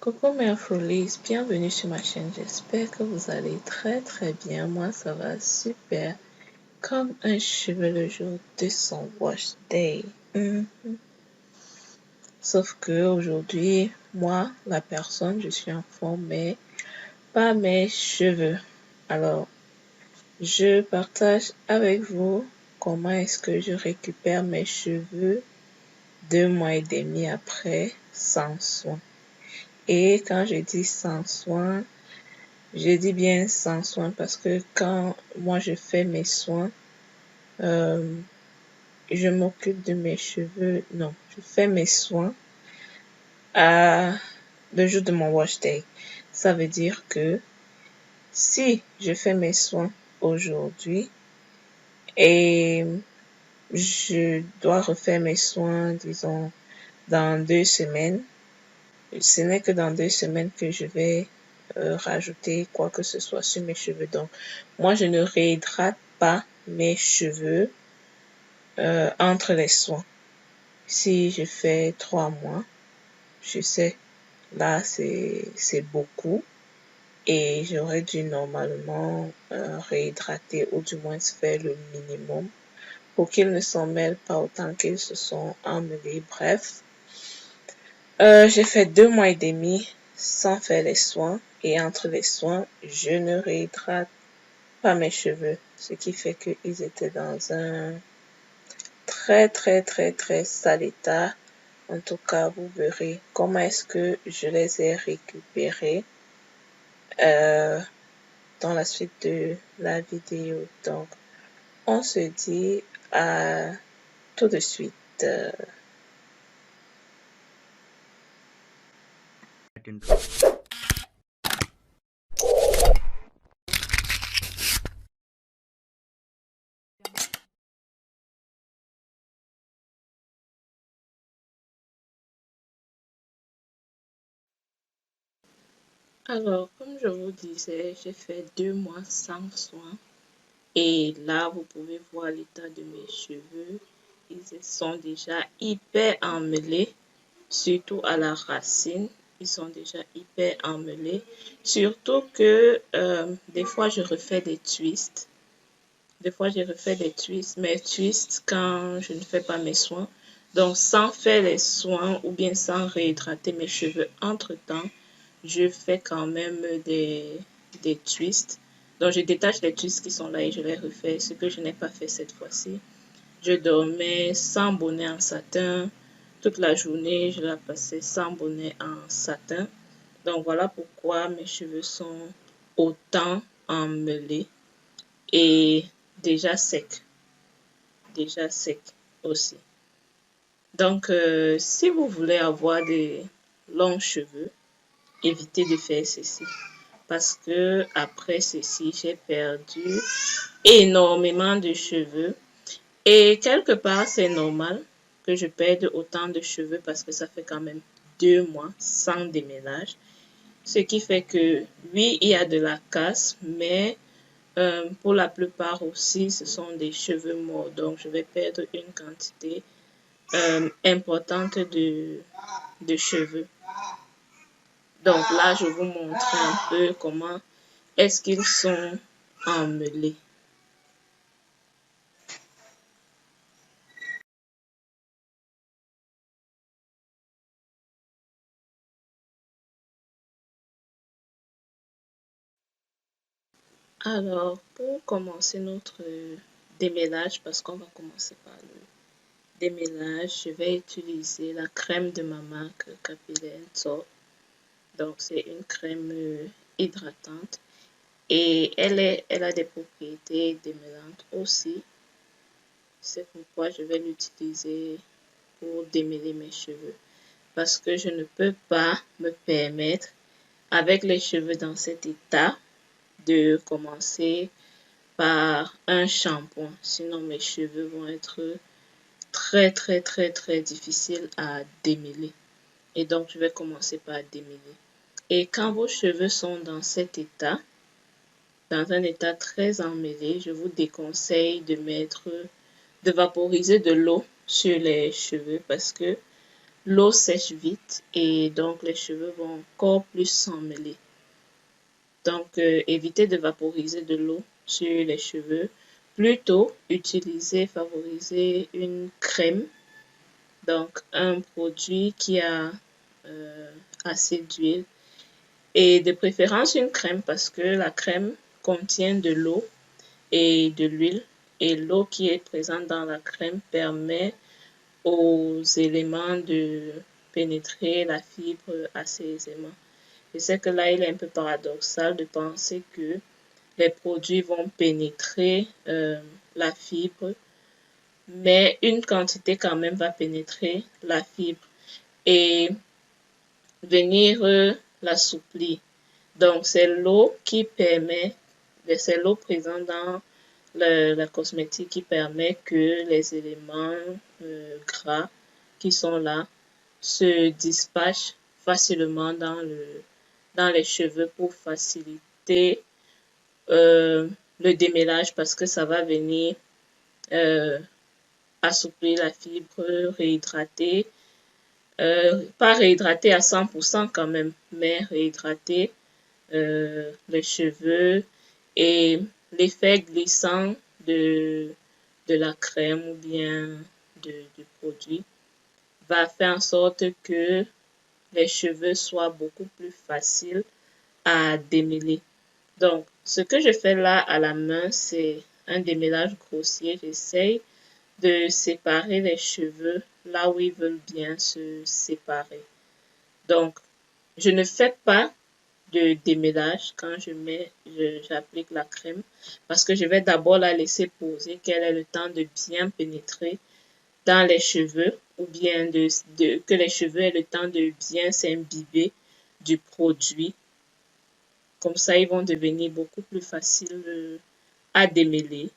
Coucou mes Frolies, bienvenue sur ma chaîne, j'espère que vous allez très bien, moi ça va super, comme un cheveu le jour de son wash day. Sauf que aujourd'hui, moi, la personne, je suis en forme, mais pas mes cheveux. Alors, je partage avec vous comment est-ce que je récupère mes cheveux 2 mois et demi après sans soin. Et quand je dis sans soin, je dis bien sans soin parce que quand moi je fais mes soins, je m'occupe de mes cheveux. Non, je fais mes soins à le jour de mon wash day. Ça veut dire que si je fais mes soins aujourd'hui et je dois refaire mes soins, disons, dans 2 semaines, ce n'est que dans 2 semaines que je vais rajouter quoi que ce soit sur mes cheveux. Donc, moi, je ne réhydrate pas mes cheveux entre les soins. Si je fais 3 mois, je sais, là, c'est beaucoup. Et j'aurais dû normalement réhydrater ou du moins faire le minimum pour qu'ils ne s'en mêlent pas autant qu'ils se sont emmêlés. Bref, j'ai fait 2 mois et demi sans faire les soins et entre les soins, je ne réhydrate pas mes cheveux, ce qui fait qu'ils étaient dans un très sale état. En tout cas, vous verrez comment est-ce que je les ai récupérés dans la suite de la vidéo. Donc, on se dit à tout de suite. Alors, comme je vous disais, j'ai fait 2 mois sans soin. Et là, vous pouvez voir l'état de mes cheveux. Ils sont déjà hyper emmêlés, surtout à la racine. Ils sont déjà hyper emmêlés. Surtout que des fois, je refais des twists. Mes twists quand je ne fais pas mes soins. Donc, sans faire les soins ou bien sans réhydrater mes cheveux entre-temps, je fais quand même des twists. Donc, je détache les twists qui sont là et je les refais, ce que je n'ai pas fait cette fois-ci. Je dormais sans bonnet en satin. Toute la journée, je la passais sans bonnet en satin. Donc, voilà pourquoi mes cheveux sont autant emmêlés et déjà secs. Déjà secs aussi. Donc, si vous voulez avoir des longs cheveux, évitez de faire ceci. Parce que après ceci, j'ai perdu énormément de cheveux. Et quelque part, c'est normal que je perde autant de cheveux parce que ça fait quand même 2 mois sans déménage. Ce qui fait que, oui, il y a de la casse, mais pour la plupart aussi, ce sont des cheveux morts. Donc, je vais perdre une quantité importante de cheveux. Donc là, je vous montre un peu comment est-ce qu'ils sont emmêlés. Alors, pour commencer notre démêlage, parce qu'on va commencer par le démêlage, je vais utiliser la crème de ma marque Capillaine Top. Donc, c'est une crème hydratante et elle a des propriétés démêlantes aussi. C'est pourquoi je vais l'utiliser pour démêler mes cheveux. Parce que je ne peux pas me permettre, avec les cheveux dans cet état, de commencer par un shampoing. Sinon, mes cheveux vont être très difficiles à démêler. Et donc, je vais commencer par démêler. Et quand vos cheveux sont dans cet état, dans un état très emmêlé, je vous déconseille de vaporiser de l'eau sur les cheveux parce que l'eau sèche vite et donc les cheveux vont encore plus s'emmêler. Donc, évitez de vaporiser de l'eau sur les cheveux. Plutôt, favoriser une crème, donc un produit qui a assez d'huile et de préférence une crème parce que la crème contient de l'eau et de l'huile et l'eau qui est présente dans la crème permet aux éléments de pénétrer la fibre assez aisément. Je sais que là, il est un peu paradoxal de penser que les produits vont pénétrer la fibre, mais une quantité quand même va pénétrer la fibre et venir l'assouplir. Donc, c'est l'eau qui permet, c'est l'eau présente dans la cosmétique qui permet que les éléments gras qui sont là se dispatchent facilement dans les cheveux pour faciliter le démêlage parce que ça va venir euh, assouplir la fibre, réhydrater. Pas réhydrater à 100% quand même, mais réhydrater les cheveux et l'effet glissant de la crème ou bien du produit va faire en sorte que les cheveux soient beaucoup plus faciles à démêler. Donc, ce que je fais là à la main, c'est un démêlage grossier. J'essaye de séparer les cheveux là où ils veulent bien se séparer. Donc, je ne fais pas de démêlage quand j'applique la crème parce que je vais d'abord la laisser poser, qu'elle ait le temps de bien pénétrer dans les cheveux ou bien que les cheveux aient le temps de bien s'imbiber du produit. Comme ça, ils vont devenir beaucoup plus faciles à démêler.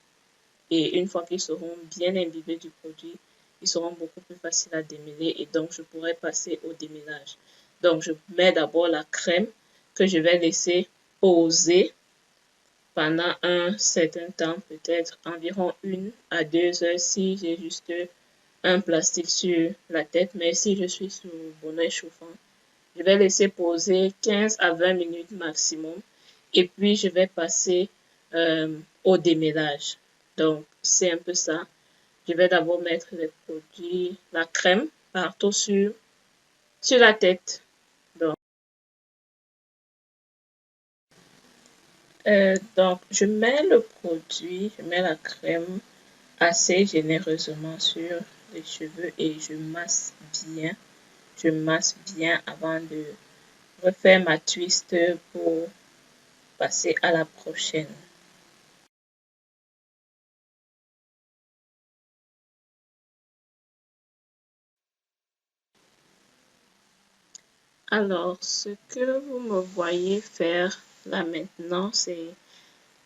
Et une fois qu'ils seront bien imbibés du produit, ils seront beaucoup plus faciles à démêler et donc je pourrai passer au démêlage. Donc, je mets d'abord la crème que je vais laisser poser pendant un certain temps, peut-être environ 1 à 2 heures si j'ai juste un plastique sur la tête. Mais si je suis sous bonnet chauffant, je vais laisser poser 15 à 20 minutes maximum et puis je vais passer au démêlage. Donc, c'est un peu ça. Je vais d'abord mettre les produits, la crème partout sur la tête. Donc, je mets le produit, je mets la crème assez généreusement sur les cheveux et je masse bien. Je masse bien avant de refaire ma twist pour passer à la prochaine. Alors, ce que vous me voyez faire là maintenant,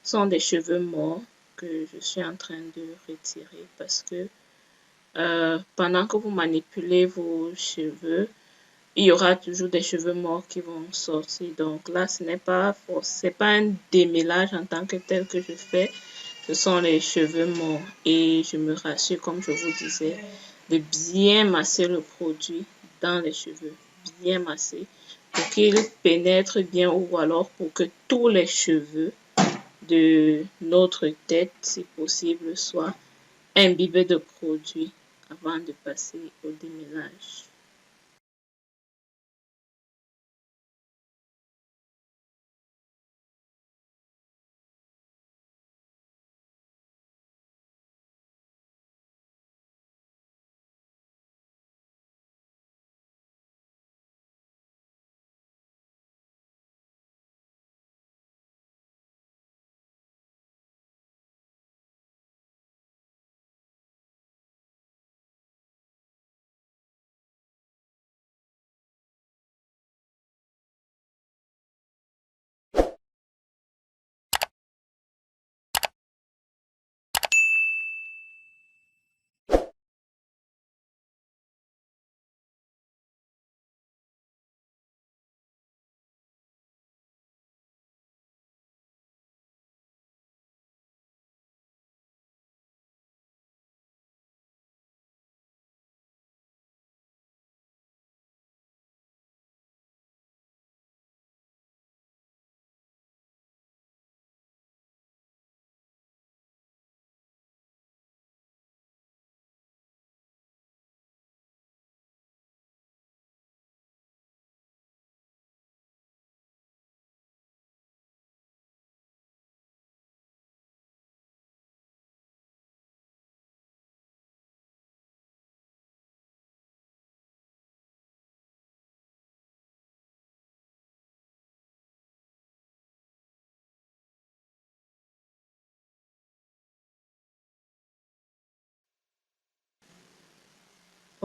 sont des cheveux morts que je suis en train de retirer parce que pendant que vous manipulez vos cheveux, il y aura toujours des cheveux morts qui vont sortir. Donc là, c'est pas un démêlage en tant que tel que je fais. Ce sont les cheveux morts. Et je me rassure, comme je vous disais, de bien masser le produit dans les cheveux. Bien masser pour qu'il pénètre bien ou alors pour que tous les cheveux de notre tête, si possible, soient imbibés de produit avant de passer au démêlage.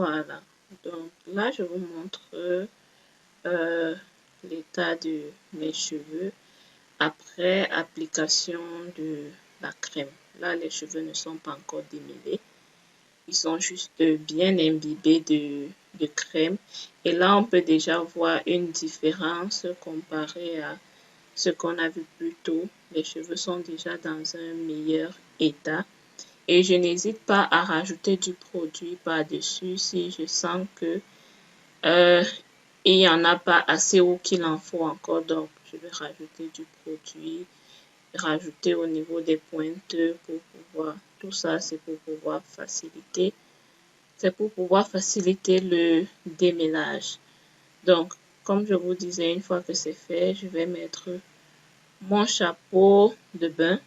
Voilà. Donc là, je vous montre l'état de mes cheveux après application de la crème. Là, les cheveux ne sont pas encore démêlés. Ils sont juste bien imbibés de crème. Et là, on peut déjà voir une différence comparée à ce qu'on a vu plus tôt. Les cheveux sont déjà dans un meilleur état. Et je n'hésite pas à rajouter du produit par-dessus si je sens que euh, il n'y en a pas assez ou qu'il en faut encore. Donc, je vais rajouter du produit, rajouter au niveau des pointes pour pouvoir. Tout ça, c'est pour pouvoir faciliter. C'est pour pouvoir faciliter le démêlage. Donc, comme je vous disais, une fois que c'est fait, je vais mettre mon chapeau de bain.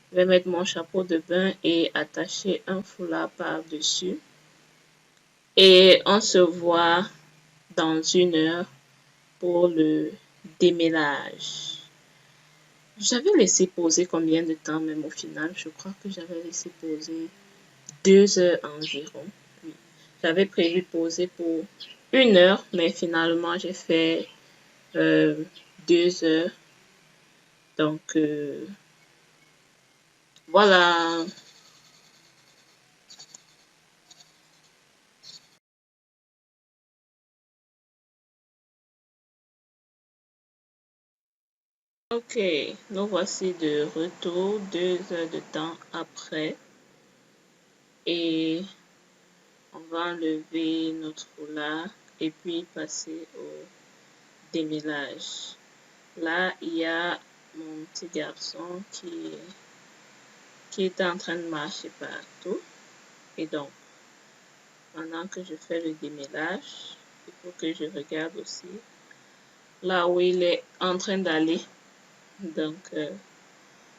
Je vais mettre mon chapeau de bain et attacher un foulard par-dessus. Et on se voit dans 1 heure pour le démêlage. J'avais laissé poser combien de temps même au final? Je crois que j'avais laissé poser 2 heures environ. Oui. J'avais prévu poser pour 1 heure, mais finalement j'ai fait 2 heures. Donc voilà. Ok, nous voici de retour 2 heures de temps après et on va enlever notre foulard et puis passer au démêlage. Là, il y a mon petit garçon qui est en train de marcher partout et donc pendant que je fais le démêlage, il faut que je regarde aussi là où il est en train d'aller. Donc,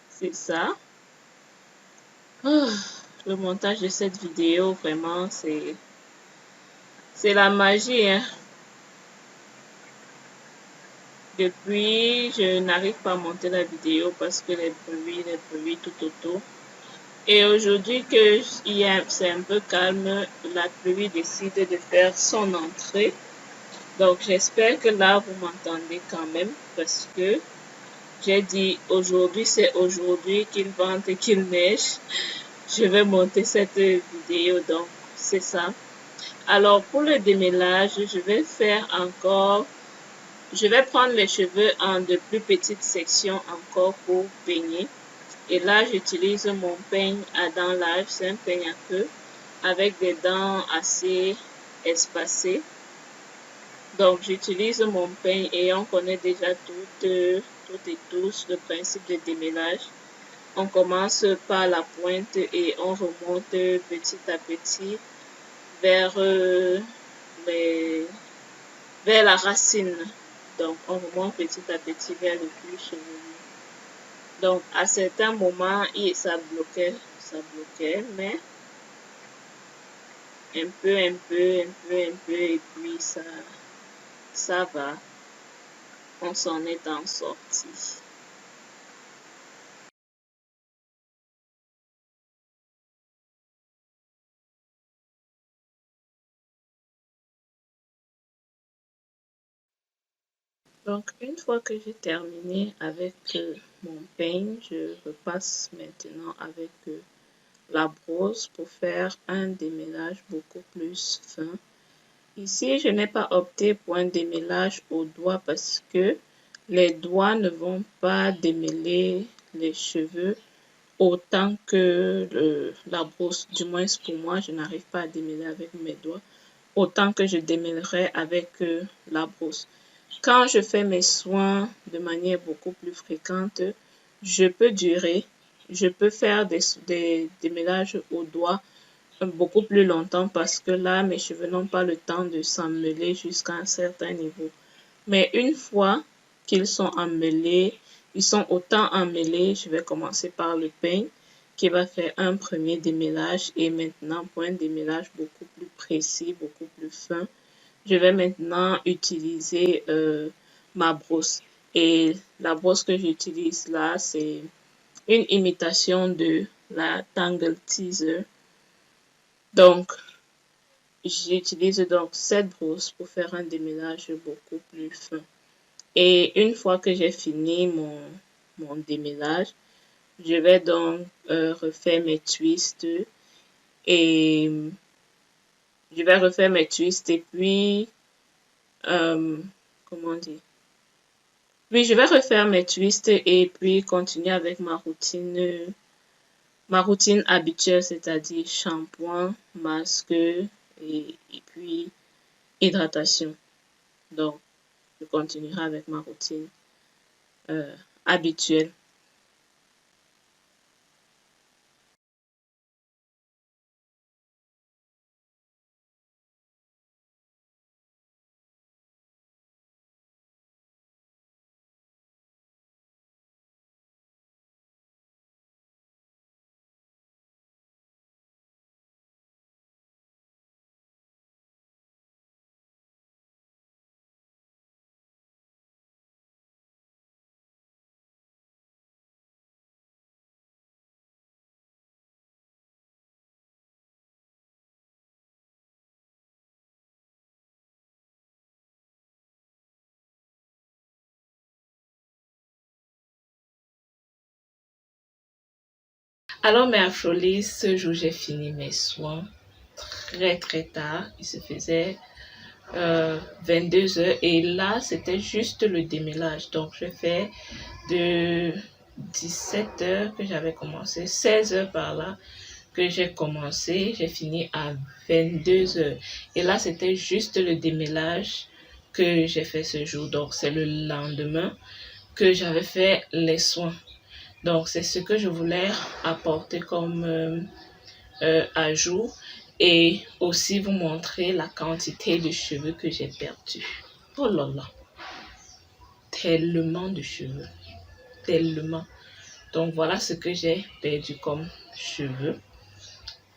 c'est ça. Oh, le montage de cette vidéo, vraiment, c'est la magie, hein. Depuis, je n'arrive pas à monter la vidéo parce que les bruits tout autour. Et aujourd'hui que c'est un peu calme, la pluie décide de faire son entrée. Donc, j'espère que là, vous m'entendez quand même parce que j'ai dit aujourd'hui, c'est aujourd'hui qu'il vente et qu'il neige. Je vais monter cette vidéo, donc c'est ça. Alors, pour le démêlage, je vais prendre les cheveux en de plus petites sections encore pour peigner. Et là, j'utilise mon peigne à dents larges, c'est un peigne à queue avec des dents assez espacées. Donc, j'utilise mon peigne et on connaît déjà toutes et tous le principe de démêlage. On commence par la pointe et on remonte petit à petit vers, vers la racine. Donc, on remonte petit à petit vers le cuir chevelu. Donc, à certains moments, ça bloquait, mais un peu, et puis ça va. On s'en est en sorti. Donc, une fois que j'ai terminé avec mon peigne, je repasse maintenant avec la brosse pour faire un démêlage beaucoup plus fin. Ici, je n'ai pas opté pour un démêlage au doigt parce que les doigts ne vont pas démêler les cheveux autant que la brosse. Du moins, pour moi, je n'arrive pas à démêler avec mes doigts autant que je démêlerai avec la brosse. Quand je fais mes soins de manière beaucoup plus fréquente, je peux faire des démêlages au doigt beaucoup plus longtemps parce que là, mes cheveux n'ont pas le temps de s'emmêler jusqu'à un certain niveau. Mais une fois qu'ils sont emmêlés, ils sont autant emmêlés, je vais commencer par le peigne qui va faire un premier démêlage et maintenant pour un démêlage beaucoup plus précis, beaucoup plus fin, je vais maintenant utiliser ma brosse. Et la brosse que j'utilise là, c'est une imitation de la Tangle Teezer. Donc, j'utilise donc cette brosse pour faire un démêlage beaucoup plus fin. Et une fois que j'ai fini mon démêlage, je vais donc refaire mes twists et puis comment dire? Puis je vais refaire mes twists et puis continuer avec ma routine habituelle, c'est-à-dire shampoing, masque et puis hydratation. Donc, je continuerai avec ma routine habituelle. Alors, mes Afrolis, ce jour, j'ai fini mes soins très très tard. Il se faisait 22 heures et là, c'était juste le démêlage. Donc, je fais de 17 heures que j'avais commencé, 16 heures par là que j'ai commencé, j'ai fini à 22 heures. Et là, c'était juste le démêlage que j'ai fait ce jour. Donc, c'est le lendemain que j'avais fait les soins. Donc, c'est ce que je voulais apporter comme ajout et aussi vous montrer la quantité de cheveux que j'ai perdu. Oh là là, tellement de cheveux, tellement. Donc, voilà ce que j'ai perdu comme cheveux.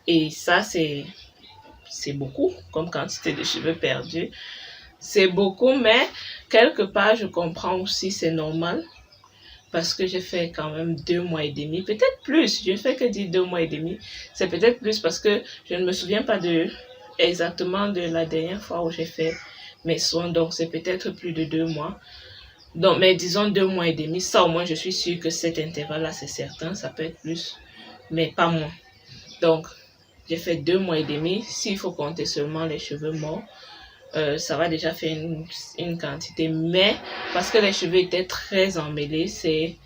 Et ça, c'est beaucoup comme quantité de cheveux perdus. C'est beaucoup, mais quelque part, je comprends aussi, c'est normal. Parce que j'ai fait quand même 2 mois et demi, peut-être plus. Je ne fais que dire 2 mois et demi. C'est peut-être plus parce que je ne me souviens pas exactement de la dernière fois où j'ai fait mes soins. Donc, c'est peut-être plus de 2 mois. Donc, mais disons 2 mois et demi. Ça, au moins, je suis sûre que cet intervalle-là, c'est certain. Ça peut être plus, mais pas moins. Donc, j'ai fait 2 mois et demi. S'il faut compter seulement les cheveux morts, ça va déjà faire une quantité. Mais parce que les cheveux étaient très emmêlés, c'est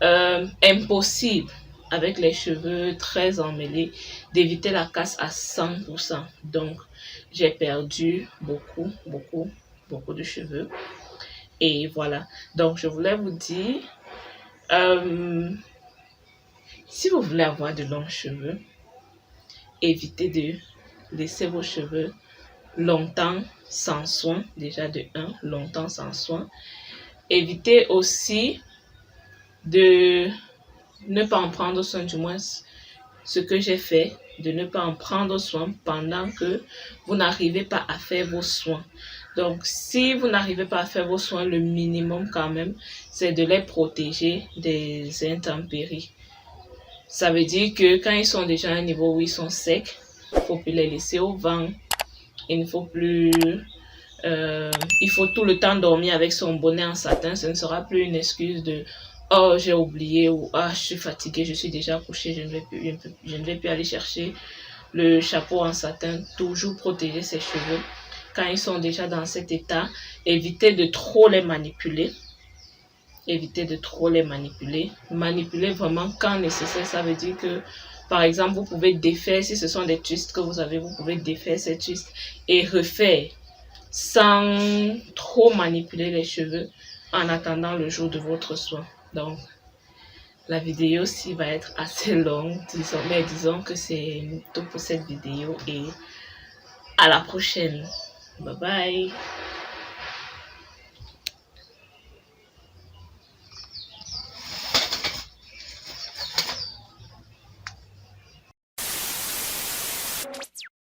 impossible avec les cheveux très emmêlés d'éviter la casse à 100%. Donc, j'ai perdu beaucoup, beaucoup, beaucoup de cheveux. Et voilà. Donc, je voulais vous dire, si vous voulez avoir de longs cheveux, évitez de laisser vos cheveux longtemps sans soin. Déjà de 1, longtemps sans soin. Évitez aussi de ne pas en prendre soin, du moins ce que j'ai fait, de ne pas en prendre soin pendant que vous n'arrivez pas à faire vos soins. Donc, si vous n'arrivez pas à faire vos soins, le minimum quand même, c'est de les protéger des intempéries. Ça veut dire que quand ils sont déjà à un niveau où ils sont secs, il ne faut plus les laisser au vent. Il ne faut plus... il faut tout le temps dormir avec son bonnet en satin. Ce ne sera plus une excuse de oh, j'ai oublié ou ah, je suis fatiguée, je suis déjà couchée, je ne vais plus aller chercher le chapeau en satin. Toujours protéger ses cheveux. Quand ils sont déjà dans cet état, évitez de trop les manipuler. Évitez de trop les manipuler. Manipuler vraiment quand nécessaire. Ça veut dire que, par exemple, vous pouvez défaire, si ce sont des twists que vous avez, vous pouvez défaire ces twists et refaire sans trop manipuler les cheveux en attendant le jour de votre soin. Donc, la vidéo aussi va être assez longue, mais disons que c'est tout pour cette vidéo et à la prochaine. Bye bye.